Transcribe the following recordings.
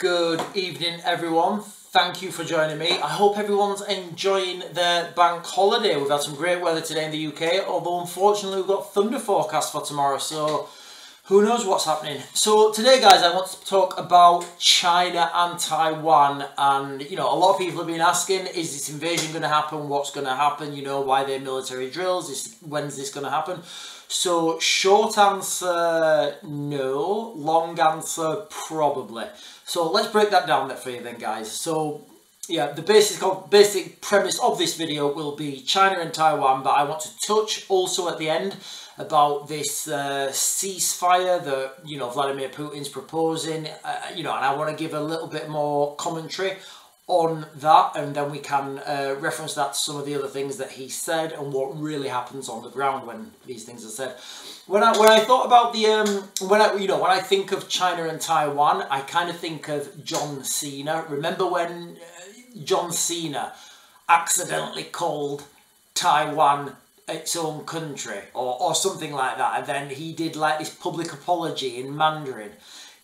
Good evening, everyone. Thank you for joining me. I hope everyone's enjoying their bank holiday. We've had some great weather today in the UK, although unfortunately we've got thunder forecast for tomorrow, so who knows what's happening. So today, guys, I want to talk about China and Taiwan. And, you know, a lot of people have been asking, is this invasion going to happen? What's going to happen? You know, why they're military drills? When's this going to happen? So short answer, no. Long answer, probably. So let's break that down there for you then, guys. So yeah, the basic premise of this video will be China and Taiwan, but I want to touch also at the end about this ceasefire that, you know, Vladimir Putin's proposing, you know, and I want to give a little bit more commentary on that, and then we can reference that to some of the other things that he said and what really happens on the ground when these things are said. When I thought about the when I think of China and Taiwan, I kind of think of John Cena. Remember when John Cena accidentally called Taiwan its own country or something like that, and then he did like this public apology in Mandarin?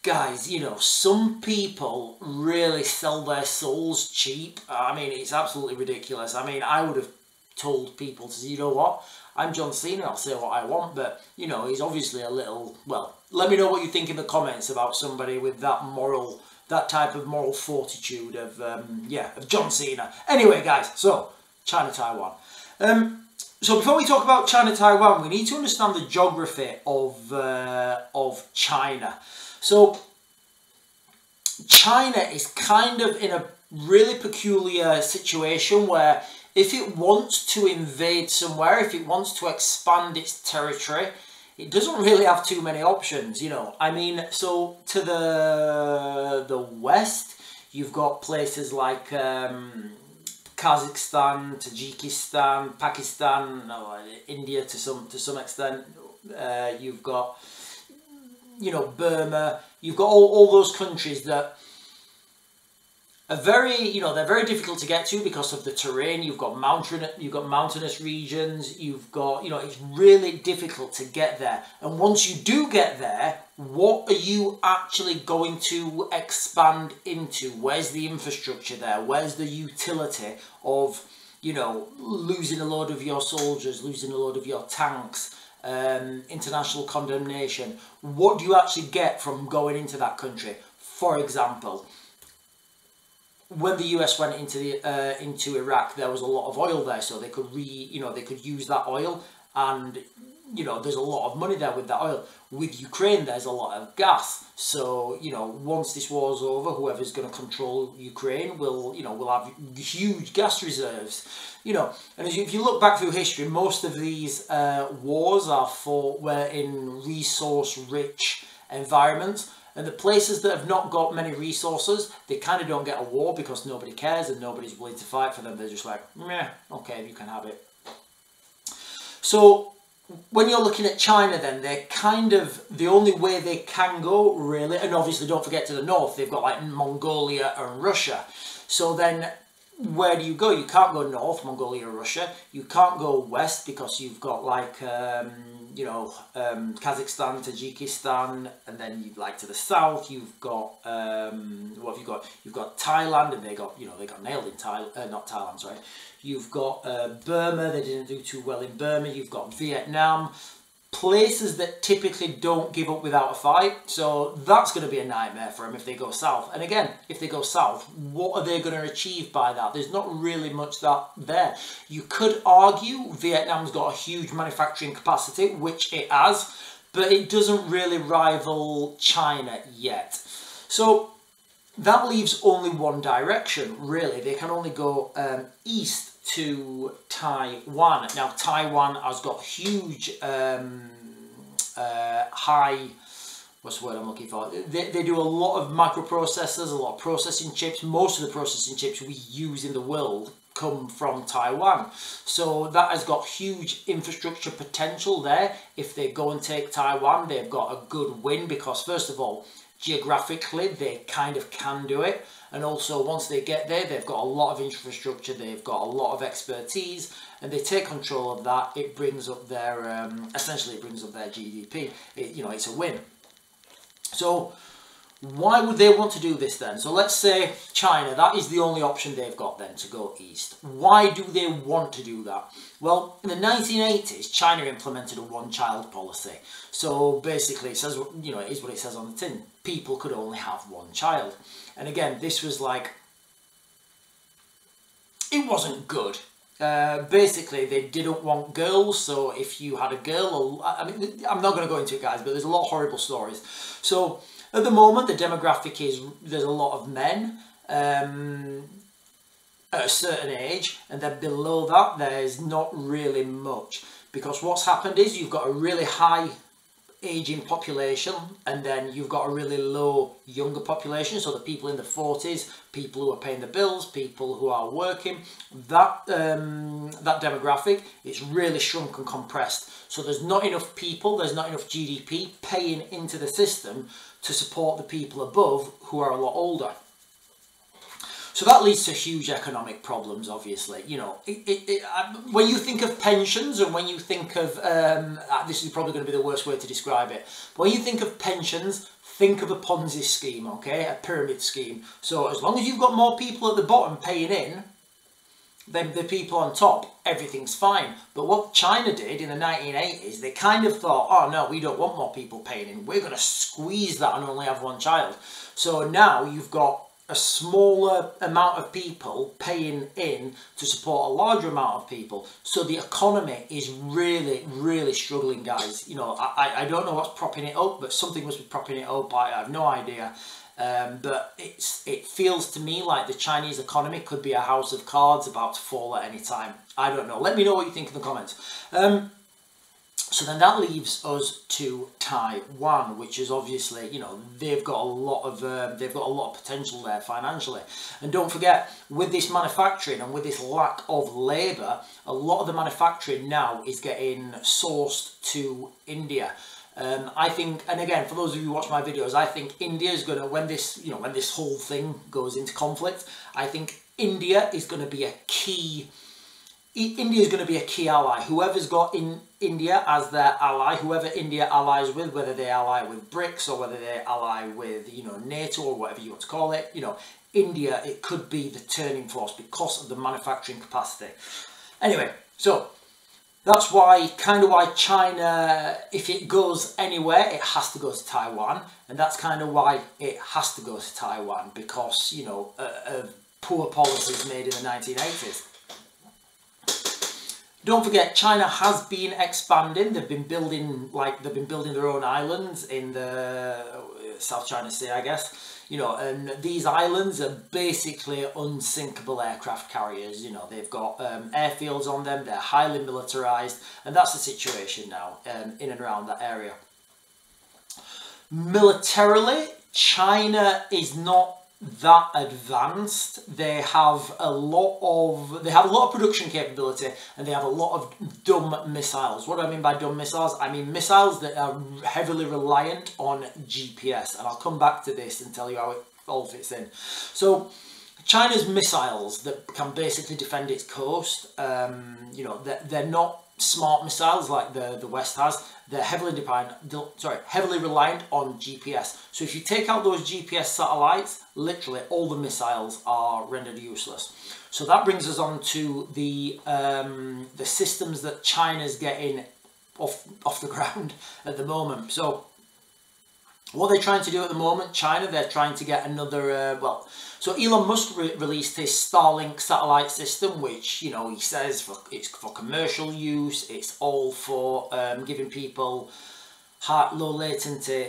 Guys, you know, some people really sell their souls cheap. I mean, it's absolutely ridiculous. I mean, I would have told people to, you know what, I'm John Cena, I'll say what I want, but, you know, he's obviously a little, well, let me know what you think in the comments about somebody with that type of moral fortitude of, of John Cena. Anyway, guys, so, China-Taiwan. So before we talk about China-Taiwan, we need to understand the geography of China. So China is kind of in a really peculiar situation where if it wants to invade somewhere, if it wants to expand its territory, it doesn't really have too many options, you know. I mean, so to the west, you've got places like Kazakhstan, Tajikistan, Pakistan, India to some extent. You've got, you know, Burma. You've got all those countries that are very, you know, they're very difficult to get to because of the terrain. You've got mountainous regions. You've got, you know, it's really difficult to get there. And once you do get there, what are you actually going to expand into? Where's the infrastructure there? Where's the utility of, you know, losing a load of your soldiers, losing a load of your tanks? International condemnation. What do you actually get from going into that country? For example, when the US went into Iraq, there was a lot of oil there, so they could they could use that oil, and you know, there's a lot of money there with that oil. With Ukraine, there's a lot of gas, so you know, once this war's over, whoever's going to control Ukraine will have huge gas reserves. You know, and if you look back through history, most of these wars were in resource-rich environments. And the places that have not got many resources, they kind of don't get a war because nobody cares and nobody's willing to fight for them. They're just like, meh, okay, you can have it. So when you're looking at China then, they're kind of the only way they can go, really. And obviously don't forget to the north, they've got like Mongolia and Russia. So then where do you go? You can't go north, Mongolia, Russia. You can't go west because you've got like, Kazakhstan, Tajikistan, and then you like to the south. You've got what have you got? You've got Thailand, and they got nailed in Thailand. Not Thailand, sorry. You've got Burma. They didn't do too well in Burma. You've got Vietnam. Places that typically don't give up without a fight, so that's going to be a nightmare for them if they go south. And again, if they go south, what are they going to achieve by that? There's not really much there. You could argue Vietnam's got a huge manufacturing capacity, which it has, but it doesn't really rival China yet. So that leaves only one direction, really. They can only go east to Taiwan. Now Taiwan has got huge what's the word I'm looking for? They do a lot of microprocessors, a lot of processing chips. Most of the processing chips we use in the world come from Taiwan. So that has got huge infrastructure potential there. If they go and take Taiwan, they've got a good win because first of all, geographically they kind of can do it, and also once they get there, they've got a lot of infrastructure, they've got a lot of expertise, and they take control of that. It brings up their essentially it brings up their GDP. You know, it's a win. So Why would they want to do this then? So let's say China, that is the only option they've got then to go east. Why do they want to do that? Well, in the 1980s, China implemented a one-child policy. So basically, it says, you know, it is what it says on the tin. People could only have one child. And again, this was like, it wasn't good. Basically, they didn't want girls, so if you had a girl, I mean, I'm not going to go into it, guys, but there's a lot of horrible stories. So at the moment, the demographic is there's a lot of men at a certain age, and then below that, there's not really much, because what's happened is you've got a really high aging population, and then you've got a really low younger population, so the people in the 40s, people who are paying the bills, people who are working, that demographic is really shrunk and compressed. So there's not enough people, there's not enough GDP paying into the system to support the people above who are a lot older. So that leads to huge economic problems, obviously. You know, when you think of pensions, and when you think of, this is probably going to be the worst way to describe it, but when you think of pensions, think of a Ponzi scheme, okay, a pyramid scheme. So as long as you've got more people at the bottom paying in than the people on top, everything's fine. But what China did in the 1980s, they kind of thought, oh no, we don't want more people paying in. We're going to squeeze that and only have one child. So now you've got a smaller amount of people paying in to support a larger amount of people. So the economy is really, really struggling, guys. You know, I don't know what's propping it up, but something must be propping it up. I have no idea. But it feels to me like the Chinese economy could be a house of cards about to fall at any time. I don't know. Let me know what you think in the comments. So then that leaves us to Taiwan, which is obviously, you know, they've got a lot of potential there financially. And don't forget, with this manufacturing and with this lack of labour, a lot of the manufacturing now is getting sourced to India. I think, and again, for those of you who watch my videos, I think India is going to, when this whole thing goes into conflict, I think India is going to be a key. India is going to be a key ally. Whoever's got in India as their ally, whoever India allies with, whether they ally with BRICS or whether they ally with, you know, NATO or whatever you want to call it, you know, India, it could be the turning force because of the manufacturing capacity. Anyway, so that's why, kind of why China, if it goes anywhere, it has to go to Taiwan. And that's kind of why it has to go to Taiwan, because, you know, of poor policies made in the 1980s. Don't forget, China has been expanding. They've been building, their own islands in the South China Sea, I guess. You know, and these islands are basically unsinkable aircraft carriers. You know, they've got airfields on them. They're highly militarized, and that's the situation now in and around that area. Militarily, China is not that advanced. They have a lot of production capability, and they have a lot of dumb missiles. What do I mean by dumb missiles? I mean missiles that are heavily reliant on GPS, and I'll come back to this and tell you how it all fits in. So China's missiles that can basically defend its coast, you know, they're not smart missiles like the West has. They're heavily reliant on GPS. So if you take out those GPS satellites, literally all the missiles are rendered useless. So that brings us on to the systems that China's getting off the ground at the moment. So what they're trying to do at the moment, China, they're trying to get another, so Elon Musk released his Starlink satellite system, which, you know, he says it's for commercial use, it's all for giving people low latency,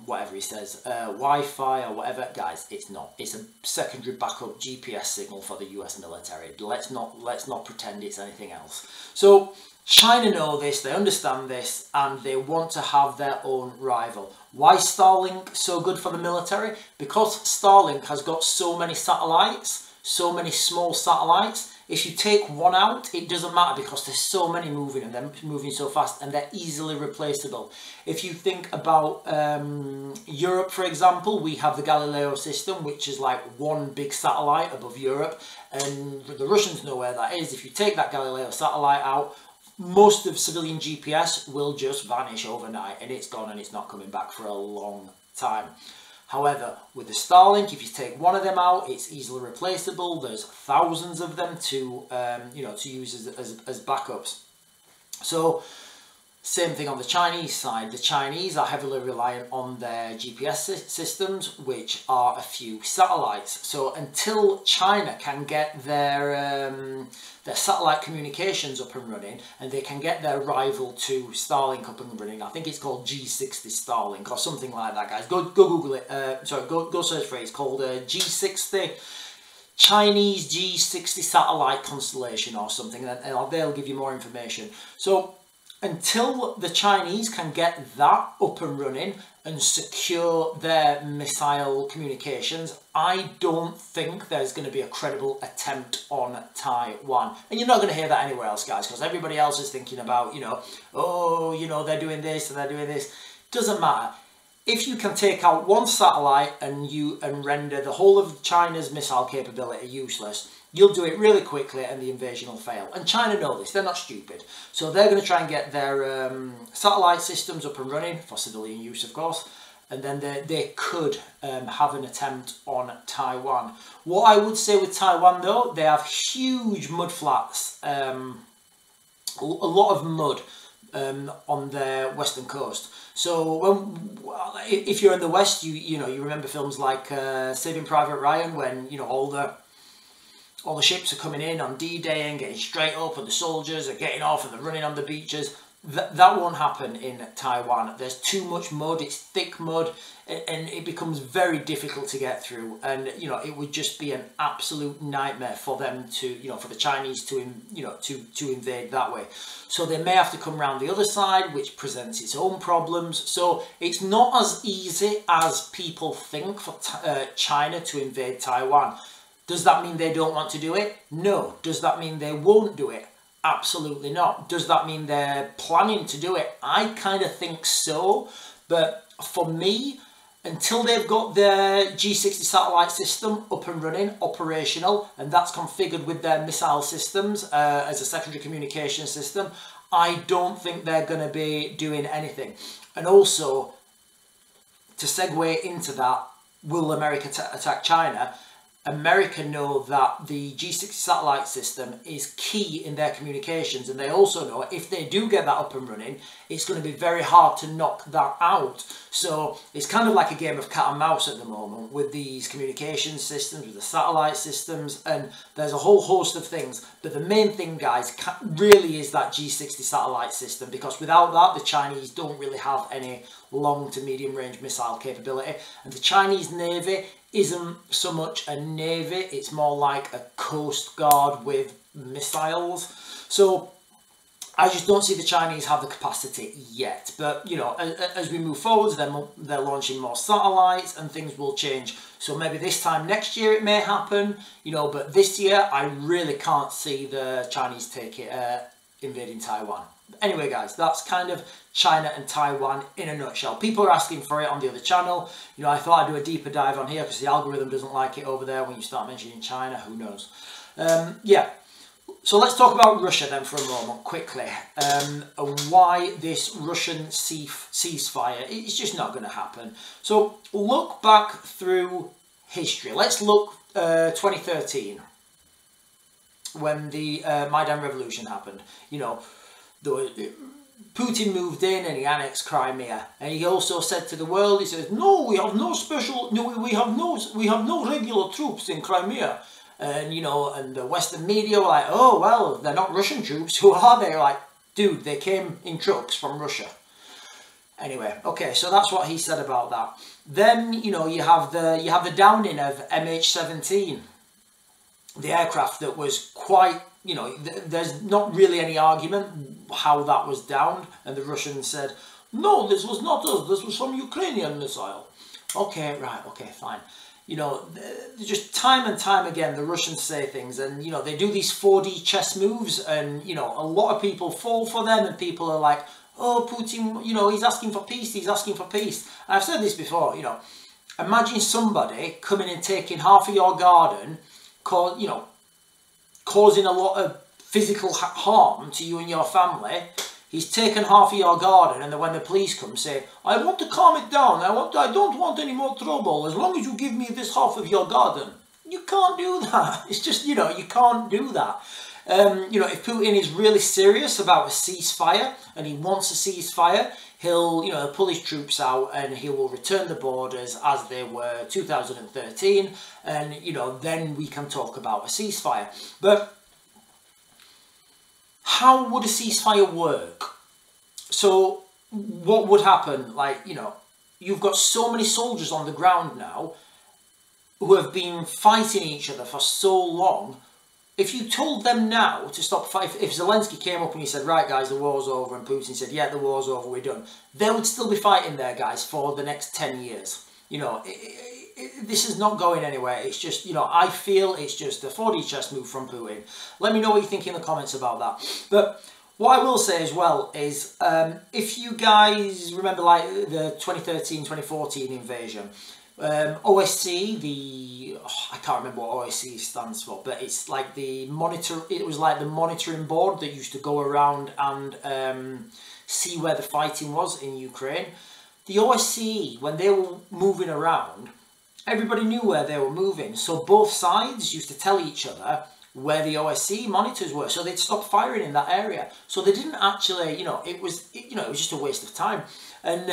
whatever he says, Wi-Fi or whatever. Guys, it's not. It's a secondary backup GPS signal for the US military. Let's not pretend it's anything else. So China know this, they understand this, and they want to have their own rival. Why is Starlink so good for the military? Because Starlink has got so many satellites, so many small satellites. If you take one out, it doesn't matter because there's so many moving, and they're moving so fast, and they're easily replaceable. If you think about Europe, for example, we have the Galileo system, which is like one big satellite above Europe, and the Russians know where that is. If you take that Galileo satellite out, most of civilian GPS will just vanish overnight, and it's gone and it's not coming back for a long time. However, with the Starlink, if you take one of them out, it's easily replaceable. There's thousands of them to to use as backups. So same thing on the Chinese side. The Chinese are heavily reliant on their GPS systems, which are a few satellites. So until China can get their satellite communications up and running, and they can get their rival to Starlink up and running, I think it's called G60 Starlink or something like that, guys. Go Google it. Go search for it. It's called G60. Chinese G60 satellite constellation or something, and they'll give you more information. So until the Chinese can get that up and running and secure their missile communications, I don't think there's going to be a credible attempt on Taiwan. And you're not going to hear that anywhere else, guys, because everybody else is thinking about, they're doing this and they're doing this. Doesn't matter. If you can take out one satellite and render the whole of China's missile capability useless, you'll do it really quickly and the invasion will fail. And China know this, they're not stupid. So they're going to try and get their satellite systems up and running, for civilian use of course, and then they could have an attempt on Taiwan. What I would say with Taiwan though, they have huge mud flats, a lot of mud on their western coast. So if you're in the West, you remember films like Saving Private Ryan, when all the ships are coming in on D-Day and getting straight up, and the soldiers are getting off and they're running on the beaches. That won't happen in Taiwan. There's too much mud, it's thick mud, and it becomes very difficult to get through. And it would just be an absolute nightmare for them to, for the Chinese to invade that way. So they may have to come around the other side, which presents its own problems. So it's not as easy as people think for China to invade Taiwan. Does that mean they don't want to do it? No. Does that mean they won't do it? Absolutely not. Does that mean they're planning to do it? I kind of think so. But for me, until they've got their G60 satellite system up and running, operational, and that's configured with their missile systems as a secondary communication system, I don't think they're going to be doing anything. And also, to segue into that, will America attack China? America know that the G60 satellite system is key in their communications, and they also know if they do get that up and running, it's going to be very hard to knock that out. So it's kind of like a game of cat and mouse at the moment with these communication systems, with the satellite systems, and there's a whole host of things. But the main thing, guys, really is that G60 satellite system, because without that, the Chinese don't really have any long to medium range missile capability, and the Chinese Navy isn't so much a navy, it's more like a coast guard with missiles. So I just don't see the Chinese have the capacity yet. But as we move forwards, they're launching more satellites and things will change. So maybe this time next year it may happen, but this year I really can't see the Chinese invading Taiwan. Anyway, guys, that's kind of China and Taiwan in a nutshell. People are asking for it on the other channel. I thought I'd do a deeper dive on here because the algorithm doesn't like it over there when you start mentioning China. Who knows? Yeah. So let's talk about Russia then for a moment, quickly. And why this Russian ceasefire, it's just not going to happen. So look back through history. Let's look 2013, when the Maidan Revolution happened. Putin moved in and he annexed Crimea, and he also said to the world, he says, "No, we have no special, we have no regular troops in Crimea." And and the Western media were like, "Oh well, they're not Russian troops. Who are they?" Like, dude, they came in trucks from Russia. Anyway, okay, so that's what he said about that. Then you have the downing of MH17, the aircraft that was quite. There's not really any argument how that was downed, and the Russians said, "No, this was not us, this was from Ukrainian missile." Okay, right, okay, fine. Just time and time again, the Russians say things, and they do these 4D chess moves, and a lot of people fall for them, and people are like, "Oh, Putin, he's asking for peace, he's asking for peace." And I've said this before, imagine somebody coming and taking half of your garden, causing a lot of physical harm to you and your family, He's taken half of your garden, and then when the police come, say, I want to calm it down. I don't want any more trouble. As long as you give me this half of your garden. You can't do that. It's just, you know, you can't do that. You know, if Putin is really serious about a ceasefire and he wants a ceasefire, he'll, you know, pull his troops out and he will return the borders as they were 2013, and, you know, then we can talk about a ceasefire. But how would a ceasefire work? So what would happen? Like, you know, you've got so many soldiers on the ground now who have been fighting each other for so long. If you told them now to stop fighting, if Zelensky came up and he said, right guys, the war's over, and Putin said, yeah, the war's over, we're done, they would still be fighting there, guys, for the next 10 years. You know, this is not going anywhere. It's just, you know, I feel it's just a 4D chess move from Putin. Let me know what you think in the comments about that. But what I will say as well is, if you guys remember like the 2013-2014 invasion, OSC, I can't remember what OSC stands for, but it's like it was like the monitoring board that used to go around and see where the fighting was in Ukraine. The OSCE, when they were moving around, everybody knew where they were moving, so both sides used to tell each other where the OSCE monitors were, so they'd stop firing in that area. So they didn't actually, you know, it was just a waste of time. And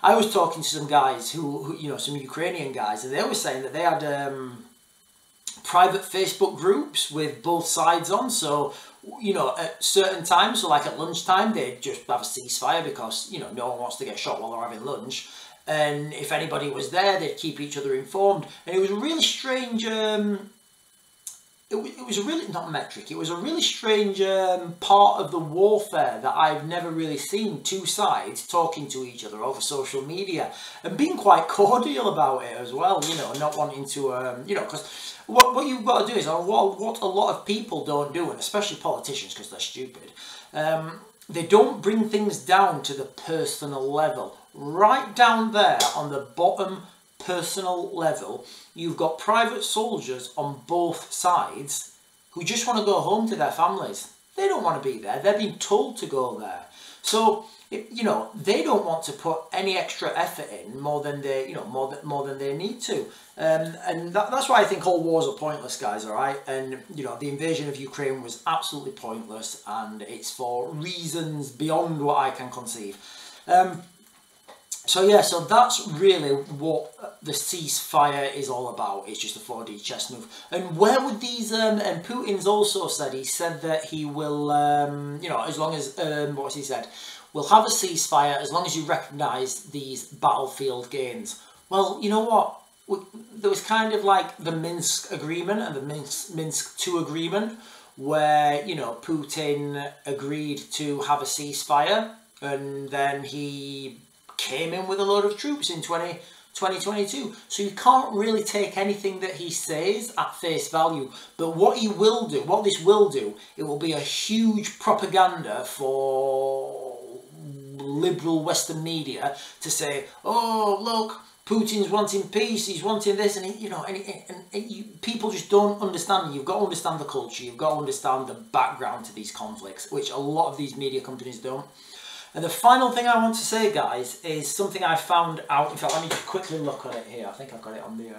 I was talking to some guys who, you know, some Ukrainian guys, and they were saying that they had private Facebook groups with both sides on. So, you know, at certain times, so like at lunchtime, they'd just have a ceasefire because, you know, no one wants to get shot while they're having lunch. And if anybody was there, they'd keep each other informed. And it was a really strange, it was a really, not metric, it was a really strange part of the warfare that I've never really seen two sides talking to each other over social media and being quite cordial about it as well, you know, not wanting to, you know, because what you've got to do is, what a lot of people don't do, and especially politicians because they're stupid, they don't bring things down to the personal level. Right down there on the bottom personal level, you've got private soldiers on both sides who just want to go home to their families. They don't want to be there. They're being told to go there. So, you know, they don't want to put any extra effort in more than they, you know, more than they need to. And that's why I think all wars are pointless, guys, all right? And, you know, the invasion of Ukraine was absolutely pointless, and it's for reasons beyond what I can conceive. So yeah, so that's really what the ceasefire is all about. It's just a 4D chess move. And where would these, and Putin's also said, he said that he will, you know, as long as, what's he said? We'll have a ceasefire as long as you recognise these battlefield gains. Well, you know what? There was kind of like the Minsk agreement and the Minsk II agreement where, you know, Putin agreed to have a ceasefire, and then he came in with a load of troops in 2022. So you can't really take anything that he says at face value. But what he will do, what this will do, it will be a huge propaganda for liberal Western media to say, oh, look, Putin's wanting peace, he's wanting this, and you know, people just don't understand. You've got to understand the culture, you've got to understand the background to these conflicts, which a lot of these media companies don't. And the final thing I want to say, guys, is something I found out. In fact, let me just quickly look at it here. I think I've got it on the,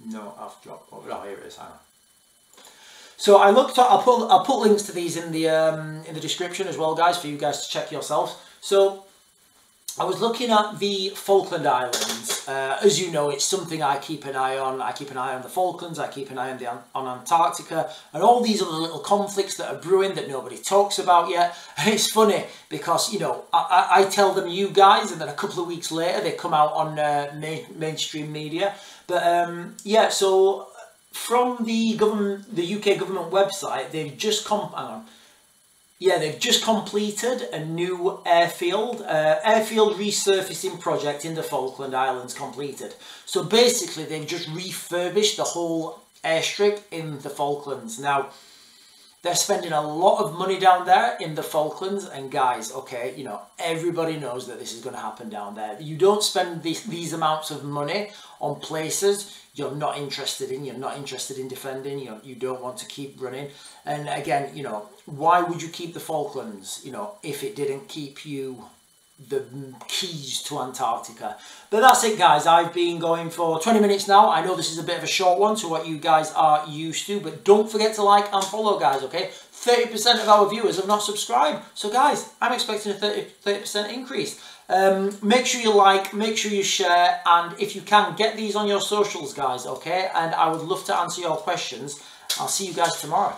no, I've dropped, oh, here it is, hang on. So I looked at, I'll put links to these in the description as well, guys, for you guys to check yourselves. So I was looking at the Falkland Islands. As you know, it's something I keep an eye on. I keep an eye on the Falklands, I keep an eye on Antarctica, and all these other little conflicts that are brewing that nobody talks about yet. And it's funny because, you know, I tell them, you guys, and then a couple of weeks later they come out on mainstream media. But yeah, so from the UK government website, they've just they've just completed a new airfield resurfacing project in the Falkland Islands completed. So basically they've just refurbished the whole airstrip in the Falklands. Now, They're spending a lot of money down there in the Falklands, and guys, okay, you know, everybody knows that this is going to happen down there. You don't spend these amounts of money on places you're not interested in, you're not interested in defending, you don't want to keep running. And again, you know, why would you keep the Falklands, you know, if it didn't keep you the keys to Antarctica? But that's it, guys. I've been going for 20 minutes now. I know this is a bit of a short one to what you guys are used to, but don't forget to like and follow, guys, okay? 30% of our viewers have not subscribed. So guys, I'm expecting a 30% increase. Make sure you like, make sure you share, and if you can, get these on your socials, guys, okay? And I would love to answer your questions. I'll see you guys tomorrow.